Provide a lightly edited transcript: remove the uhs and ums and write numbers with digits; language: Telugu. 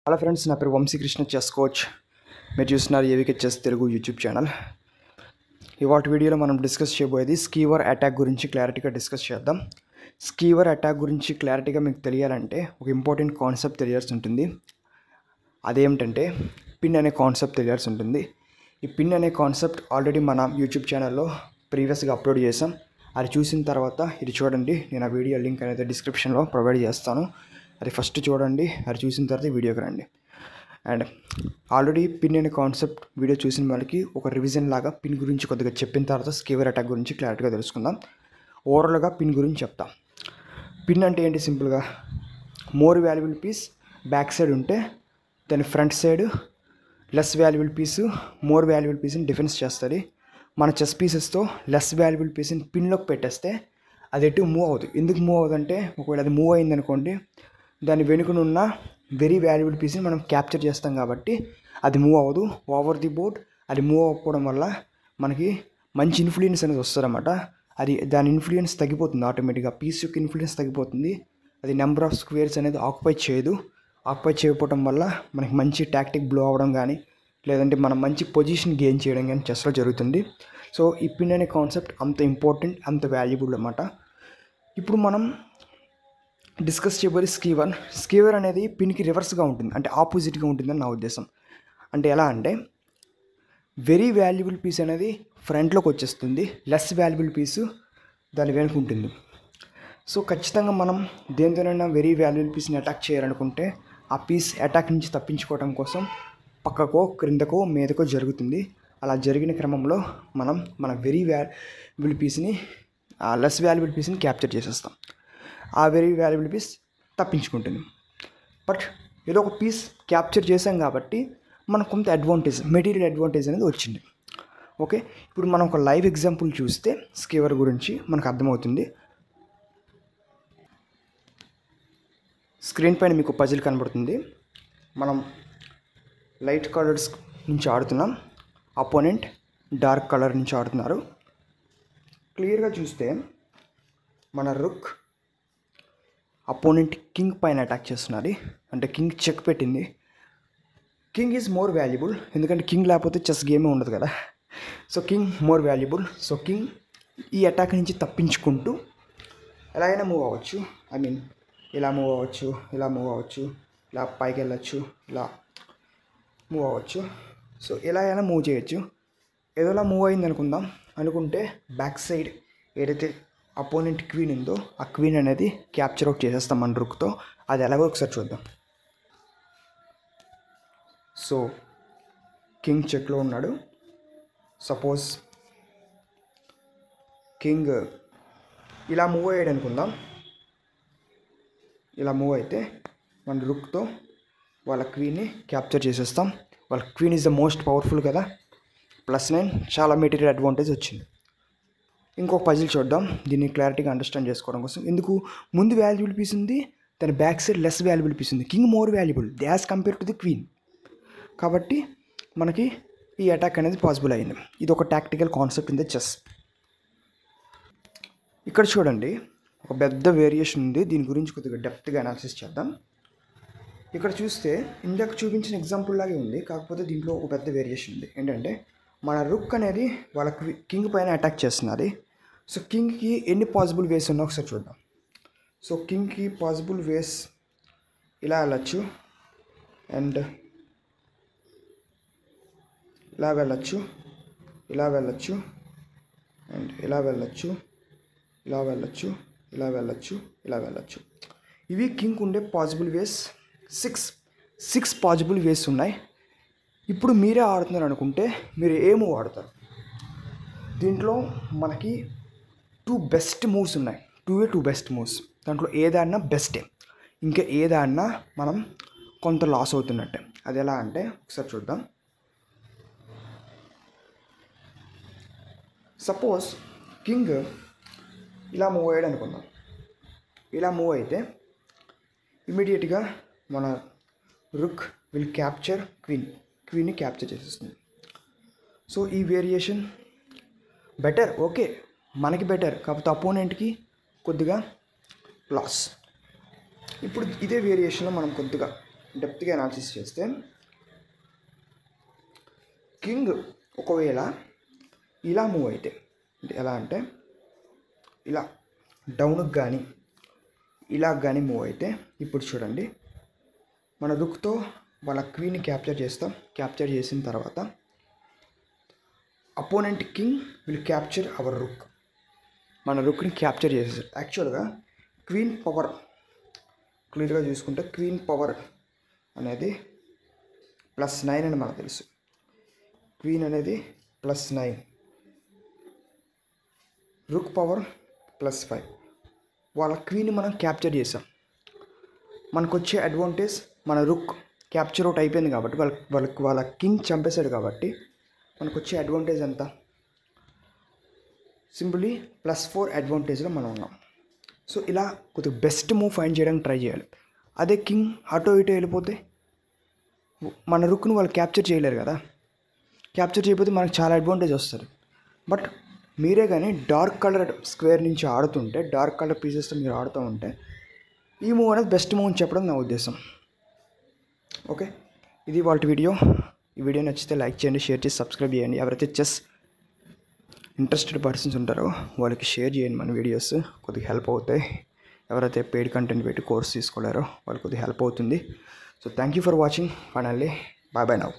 హలో ఫ్రెండ్స్, నా పేరు వంశీకృష్ణ, చెస్ కోచ్. మీరు చూస్తున్నారు ఏవికే చెస్ తెలుగు యూట్యూబ్ ఛానల్. ఇవాటి వీడియోలో మనం డిస్కస్ చేయబోయేది స్కీవర్ అటాక్ గురించి క్లారిటీగా డిస్కస్ చేద్దాం. స్కీవర్ అటాక్ గురించి క్లారిటీగా మీకు తెలియాలంటే ఒక ఇంపార్టెంట్ కాన్సెప్ట్ తెలియాల్సి ఉంటుంది. అదేమిటంటే పిన్ అనే కాన్సెప్ట్ తెలియాల్సి ఉంటుంది. ఈ పిన్ అనే కాన్సెప్ట్ ఆల్రెడీ మన యూట్యూబ్ ఛానల్లో ప్రీవియస్గా అప్లోడ్ చేసాం. అది చూసిన తర్వాత ఇది చూడండి. నేను ఆ వీడియో లింక్ అనేది డిస్క్రిప్షన్లో ప్రొవైడ్ చేస్తాను. అది ఫస్ట్ చూడండి. అది చూసిన తర్వాత వీడియోకి రండి. అండ్ ఆల్రెడీ పిన్ అనే కాన్సెప్ట్ వీడియో చూసిన వాళ్ళకి ఒక రివిజన్ లాగా పిన్ గురించి కొద్దిగా చెప్పిన తర్వాత స్కీవర్ అటాక్ గురించి క్లారిటీగా తెలుసుకుందాం. ఓవరాల్గా పిన్ గురించి చెప్తాం. పిన్ అంటే ఏంటి? సింపుల్గా more valuable piece back side ఉంటే దాని front side less valuable piece more valuable పీస్ని డిఫెన్స్ చేస్తుంది. మన చెస్ పీసెస్తో లెస్ వాల్యుబుల్ పీస్ని పిన్లోకి పెట్టేస్తే అది ఎటు మూవ్ అవుతుంది. ఎందుకు మూవ్ అవుతుందంటే ఒకవేళ అది మూవ్ అయిందనుకోండి, దాని వెనుకనున్న వెరీ వాల్యుబుల్ పీస్ని మనం క్యాప్చర్ చేస్తాం కాబట్టి అది మూవ్ అవ్వదు ఓవర్ ది బోర్డ్. అది మూవ్ అవ్వకపోవడం వల్ల మనకి మంచి ఇన్ఫ్లుయెన్స్ అనేది వస్తుంది అన్నమాట. అది దాని ఇన్ఫ్లుయెన్స్ తగ్గిపోతుంది, ఆటోమేటిక్గా పీస్ యొక్క ఇన్ఫ్లుయెన్స్ తగ్గిపోతుంది. అది నెంబర్ ఆఫ్ స్క్వేర్స్ అనేది ఆక్యుపై చేయదు. ఆక్యుపై చేయకపోవడం వల్ల మనకి మంచి టాక్టిక్ బ్లో అవ్వడం కానీ లేదంటే మనం మంచి పొజిషన్ గెయిన్ చేయడం కానీ చెస్లో జరుగుతుంది. సో ఈ పిన్ అనే కాన్సెప్ట్ అంత ఇంపార్టెంట్, అంత వాల్యుబుల్ అన్నమాట. ఇప్పుడు మనం డిస్కస్ చేయబోయే స్కీవర్ అనేది పిన్కి రివర్స్గా ఉంటుంది, అంటే ఆపోజిట్గా ఉంటుందని నా ఉద్దేశం. అంటే ఎలా అంటే వెరీ వాల్యుబుల్ పీస్ అనేది ఫ్రంట్లోకి వచ్చేస్తుంది, లెస్ వాల్యుబుల్ పీసు దాని వెనుక ఉంటుంది. సో ఖచ్చితంగా మనం దేనితోనైనా వెరీ వాల్యుబుల్ పీస్ని అటాక్ చేయాలనుకుంటే ఆ పీస్ అటాక్ నుంచి తప్పించుకోవడం కోసం పక్కకో క్రిందకో మీదకో జరుగుతుంది. అలా జరిగిన క్రమంలో మనం మన వెరీ వాల్యుబుల్ పీస్ని లెస్ వాల్యుబుల్ పీస్ని క్యాప్చర్ చేసేస్తాం. ఆ వెరీ వాల్యుబుల్ పీస్ తప్పించుకుంటుంది. బట్ ఏదో ఒక పీస్ క్యాప్చర్ చేసాం కాబట్టి మనకు కొంత అడ్వాంటేజ్, మెటీరియల్ అడ్వాంటేజ్ అనేది వచ్చింది. ఓకే, ఇప్పుడు మనం ఒక లైవ్ ఎగ్జాంపుల్ చూస్తే స్కీవర్ గురించి మనకు అర్థమవుతుంది. స్క్రీన్ పైన మీకు పజిల్ కనబడుతుంది. మనం లైట్ కలర్స్ నుంచి ఆడుతున్నాం, అపోనెంట్ డార్క్ కలర్ నుంచి ఆడుతున్నారు. క్లియర్గా చూస్తే మన రుక్ అపోనెంట్ కింగ్ పైన అటాక్ చేస్తున్నది, అంటే కింగ్ చెక్ పెట్టింది. కింగ్ ఈజ్ మోర్ వాల్యుబుల్, ఎందుకంటే కింగ్ లేకపోతే చెస్ గేమే ఉండదు కదా. So king more valuable. So king ఈ అటాక్ నుంచి తప్పించుకుంటూ ఎలాగైనా మూవ్ అవ్వచ్చు. ఐ మీన్ ఇలా మూవ్ అవ్వచ్చు, ఇలా మూవ్ అవ్వచ్చు, ఇలా పైకి వెళ్ళచ్చు, ఇలా మూవ్ అవ్వచ్చు. సో ఎలా అయినా మూవ్ చేయొచ్చు. ఏదోలా మూవ్ అయింది అనుకుంటే బ్యాక్ సైడ్ ఏదైతే అపోనెంట్ క్వీన్ ఉందో ఆ క్వీన్ అనేది క్యాప్చర్ అవుట్ చేసేస్తాం మన రుక్తో. అది ఎలాగో ఒకసారి చూద్దాం. సో కింగ్ చెక్లో ఉన్నాడు. సపోజ్ కింగ్ ఇలా మూవ్ అయ్యాడు అనుకుందాం. ఇలా మూవ్ అయితే మన రుక్తో వాళ్ళ క్వీన్ని క్యాప్చర్ చేసేస్తాం. వాళ్ళ queen is the most powerful కదా, +9 చాలా మెటీరియల్ అడ్వాంటేజ్ వచ్చింది. ఇంకొక పజిల్ చూద్దాం, దీన్ని క్లారిటీగా అండర్స్టాండ్ చేసుకోవడం కోసం. ఎందుకు ముందు వాల్యుబుల్ పీస్ ఉంది, దాని back side less valuable piece ఉంది. King more valuable as compare to the queen. కాబట్టి మనకి ఈ అటాక్ అనేది పాసిబుల్ అయింది. ఇది ఒక tactical concept in the chess. ఇక్కడ చూడండి, ఒక పెద్ద వేరియేషన్ ఉంది. దీని గురించి కొద్దిగా డెప్త్గా అనాలిసిస్ చేద్దాం. ఇక్కడ చూస్తే ఇందాక చూపించిన ఎగ్జాంపుల్ లాగే ఉంది, కాకపోతే దీంట్లో ఒక పెద్ద వేరియేషన్ ఉంది. ఏంటంటే మన రుక్ అనేది వాళ్ళ కింగ్ పైన అటాక్ చేస్తున్నది. సో కింగ్కి ఎన్ని పాసిబుల్ వేస్ ఉన్నా ఒకసారి చూద్దాం. సో కింగ్కి పాసిబుల్ వేస్ ఇలా వెళ్ళచ్చు, అండ్ ఇలా వెళ్ళచ్చు, ఇలా వెళ్ళచ్చు, అండ్ ఇలా వెళ్ళచ్చు, ఇలా వెళ్ళచ్చు, ఇలా వెళ్ళచ్చు, ఇలా వెళ్ళచ్చు. ఇవి కింగ్ ఉండే పాసిబుల్ వేస్. సిక్స్ పాసిబుల్ వేస్ ఉన్నాయి. ఇప్పుడు మీరే ఆడుతున్నారు అనుకుంటే మీరు ఏ మూవ్ ఆడతారు? దీంట్లో మనకి 2 బెస్ట్ మూవ్స్ ఉన్నాయి. 2 బెస్ట్ మూవ్స్. దాంట్లో ఏదన్నా బెస్టే, ఇంకా ఏదన్నా మనం కొంత లాస్ అవుతున్నట్టే. అది ఎలా అంటే ఒకసారి చూద్దాం. సపోజ్ కింగ్ ఇలా మూవ్ అయ్యాడు అనుకుందాం. ఇలా మూవ్ అయితే ఇమీడియట్గా మన రుక్ విల్ క్యాప్చర్ క్వీన్ని క్యాప్చర్ చేసేస్తుంది. సో ఈ వేరియేషన్ బెటర్, ఓకే మనకి బెటర్, కాకపోతే అపోనెంట్కి కొద్దిగా లాస్. ఇప్పుడు ఇదే వేరియేషన్లో మనం కొద్దిగా డెప్త్గా అనాలిసిస్ చేస్తే కింగ్ ఒకవేళ ఇలా మూవ్ అయితే అంటే ఎలా అంటే ఇలా డౌన్కి కానీ ఇలా కానీ మూవ్ అయితే ఇప్పుడు చూడండి మన రుక్తో వాళ్ళ క్వీన్ని క్యాప్చర్ చేస్తాం. క్యాప్చర్ చేసిన తర్వాత opponent king will capture our rook. మన రుక్ని క్యాప్చర్ చేసేసారు. యాక్చువల్గా క్వీన్ పవర్ క్లియర్గా చూసుకుంటే క్వీన్ పవర్ అనేది +9 అని మనకు తెలుసు. క్వీన్ అనేది +9, రుక్ పవర్ +5. వాళ్ళ క్వీన్ని మనం క్యాప్చర్ చేసాం. మనకు వచ్చే అడ్వాంటేజ్ మన రుక్ క్యాప్చర్ అవుట్ అయిపోయింది కాబట్టి వాళ్ళ కింగ్ చంపేశాడు కాబట్టి మనకు వచ్చే అడ్వాంటేజ్ ఎంత? సింపుల్లీ +4 అడ్వాంటేజ్లో మనం ఉన్నాం. సో ఇలా కొద్దిగా బెస్ట్ మూవ్ ఫైండ్ చేయడానికి ట్రై చేయాలి. అదే కింగ్ అటో ఇటో వెళ్ళిపోతే మన రుక్ను వాళ్ళు క్యాప్చర్ చేయలేరు కదా. క్యాప్చర్ చేయకపోతే మనకు చాలా అడ్వాంటేజ్ వస్తుంది. బట్ మీరే కానీ డార్క్ కలర్ స్క్వేర్ నుంచి ఆడుతుంటే, డార్క్ కలర్ పీసెస్తో మీరు ఆడుతూ ఉంటే ఈ మూవ్ అనేది బెస్ట్ మూవ్ అని చెప్పడం నా ఉద్దేశం. ఓకే, ఇది వాళ్ళ వీడియో. ఈ వీడియో నచ్చితే లైక్ చేయండి, షేర్ చేసి సబ్స్క్రైబ్ చేయండి. ఎవరైతే చెస్ ఇంట్రెస్టెడ్ పర్సన్స్ ఉంటారో వాళ్ళకి షేర్ చేయండి మన వీడియోస్, కొద్దిగా హెల్ప్ అవుతాయి. ఎవరైతే పెయిడ్ కంటెంట్ పెట్టి కోర్స్ తీసుకోలేరో వాళ్ళకి కొద్దిగా హెల్ప్ అవుతుంది. So thank you for watching. Finally bye now.